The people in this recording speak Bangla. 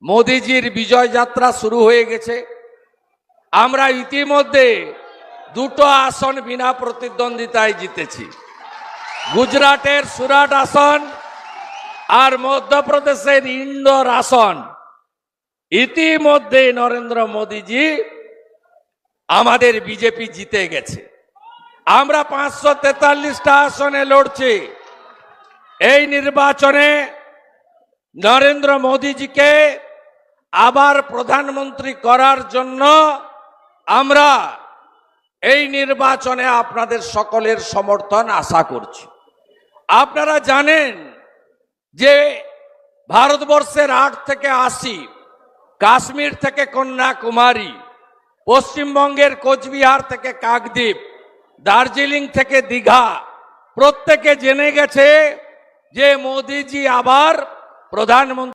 মোদিজির বিজয় যাত্রা শুরু হয়ে গেছে। আমরা ইতিমধ্যে দুটো আসন বিনা প্রতিদ্বন্দ্বিতায় জিতেছি, গুজরাটের সুরাট আসন আর মধ্যপ্রদেশের ইন্দোর আসন। ইতিমধ্যে নরেন্দ্র মোদিজি আমাদের বিজেপি জিতে গেছে। আমরা 543টা আসনে লড়ছি। এই নির্বাচনে নরেন্দ্র মোদিজিকে আবার প্রধানমন্ত্রী করার জন্য আমরা এই নির্বাচনে আপনাদের সকলের সমর্থন আশা করছি। আপনারা জানেন যে ভারতবর্ষের 8 থেকে 80, কাশ্মীর থেকে কন্যাকুমারী, পশ্চিমবঙ্গের কোচবিহার থেকে কাকদ্বীপ, দার্জিলিং থেকে দীঘা, প্রত্যেকে জেনে গেছে যে মোদিজি আবার প্রধানমন্ত্রী